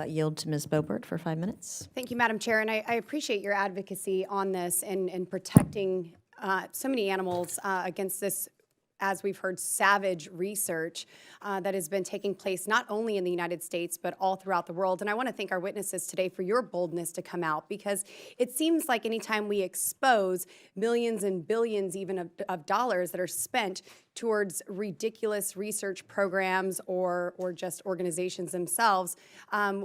yield to Ms. Boebert for 5 minutes. Thank you, Madam Chair, and I appreciate your advocacy on this and protecting so many animals against this, as we've heard, savage research that has been taking place not only in the United States, but all throughout the world. And I want to thank our witnesses today for your boldness to come out, because it seems like anytime we expose millions and billions even of dollars that are spent towards ridiculous research programs or just organizations themselves,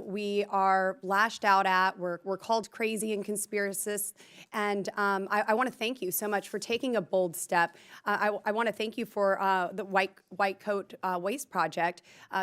we are lashed out at, we're called crazy and conspiracists. And I want to thank you so much for taking a bold step. I want to thank you for the White Coat Waste Project,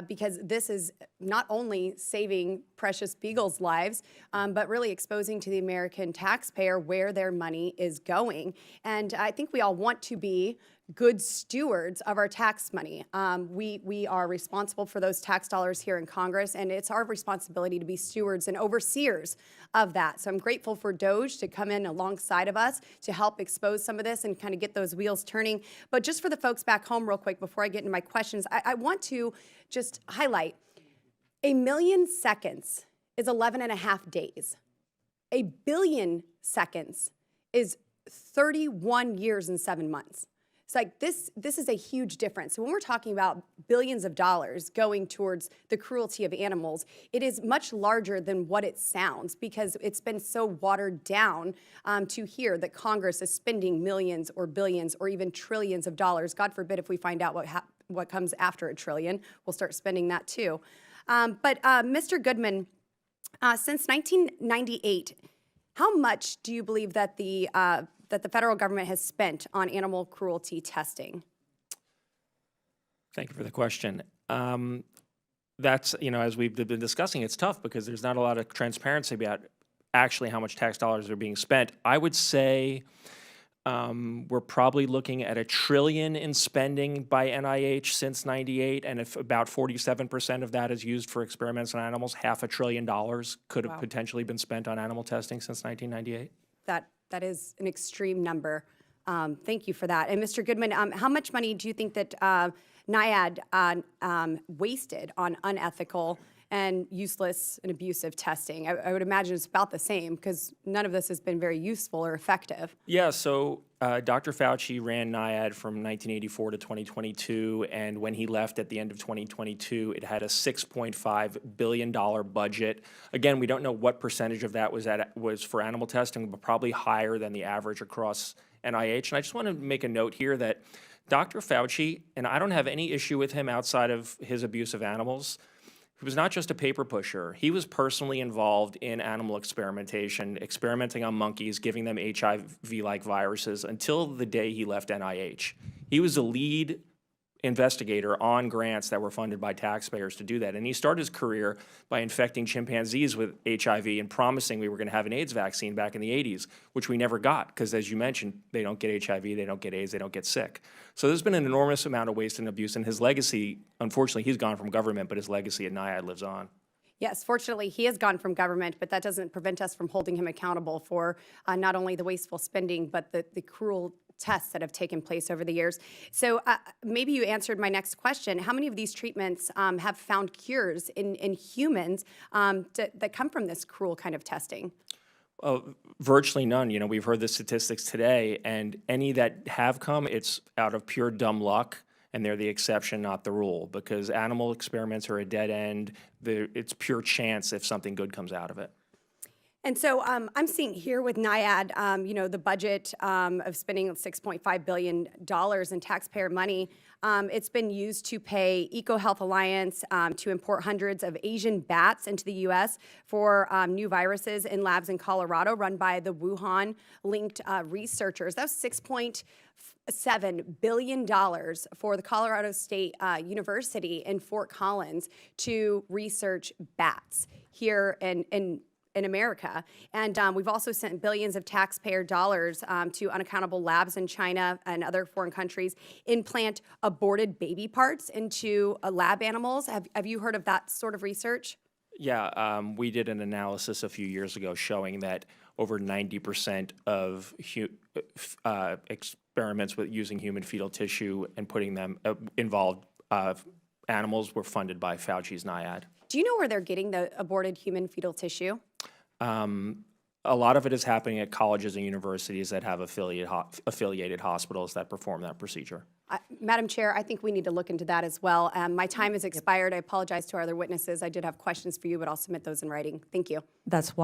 because this is not only saving precious beagles' lives, but really exposing to the American taxpayer where their money is going. And I think we all want to be good stewards of our tax money. We are responsible for those tax dollars here in Congress, and it's our responsibility to be stewards and overseers of that. So I'm grateful for DOGE to come in alongside of us to help expose some of this and kind of get those wheels turning. But just for the folks back home real quick, before I get into my questions, I want to just highlight 1 million seconds is 11.5 days. 1 billion seconds is 31 years and 7 months. It's like this is a huge difference. So when we're talking about billions of dollars going towards the cruelty of animals, it is much larger than what it sounds, because it's been so watered down to hear that Congress is spending millions or billions or even trillions of dollars. God forbid if we find out what comes after a trillion, we'll start spending that too. But Mr. Goodman, since 1998, how much do you believe that the federal government has spent on animal cruelty testing? Thank you for the question. That's, as we've been discussing, it's tough because there's not a lot of transparency about actually how much tax dollars are being spent. I would say we're probably looking at $1 trillion in spending by NIH since '98, and if about 47% of that is used for experiments on animals, $500 billion could have potentially been spent on animal testing since 1998. That is an extreme number. Thank you for that. And Mr. Goodman, how much money do you think that NIAID wasted on unethical and useless and abusive testing? I would imagine it's about the same, because none of this has been very useful or effective. Yeah, so Dr. Fauci ran NIAID from 1984 to 2022, and when he left at the end of 2022, it had a $6.5 billion budget. Again, we don't know what percentage of that was for animal testing, but probably higher than the average across NIH. And I just want to make a note here that Dr. Fauci, and I don't have any issue with him outside of his abuse of animals, he was not just a paper pusher. He was personally involved in animal experimentation, experimenting on monkeys, giving them HIV-like viruses until the day he left NIH. He was the lead investigator on grants that were funded by taxpayers to do that. And he started his career by infecting chimpanzees with HIV and promising we were going to have an AIDS vaccine back in the 80s, which we never got because, as you mentioned, they don't get HIV, they don't get AIDS, they don't get sick. So there's been an enormous amount of waste and abuse, and his legacy, unfortunately, he's gone from government, but his legacy at NIAID lives on. Yes, fortunately, he has gone from government, but that doesn't prevent us from holding him accountable for not only the wasteful spending, but the cruel tests that have taken place over the years. So maybe you answered my next question. How many of these treatments have found cures in humans that come from this cruel kind of testing? Virtually none. We've heard the statistics today, and any that have come, it's out of pure dumb luck, and they're the exception, not the rule, because animal experiments are a dead end. It's pure chance if something good comes out of it. And so I'm seeing here with NIAID, the budget of spending $6.5 billion in taxpayer money. It's been used to pay EcoHealth Alliance to import hundreds of Asian bats into the U.S. for new viruses in labs in Colorado run by the Wuhan-linked researchers. That was $6.7 billion for the Colorado State University in Fort Collins to research bats here in America. And we've also sent billions of taxpayer dollars to unaccountable labs in China and other foreign countries implant aborted baby parts into lab animals. Have you heard of that sort of research? Yeah, we did an analysis a few years ago showing that over 90% of experiments with using human fetal tissue and putting them involved animals were funded by Fauci's NIAID. Do you know where they're getting the aborted human fetal tissue? A lot of it is happening at colleges and universities that have affiliated hospitals that perform that procedure. Madam Chair, I think we need to look into that as well. My time has expired. I apologize to our other witnesses. I did have questions for you, but I'll submit those in writing. Thank you. That's why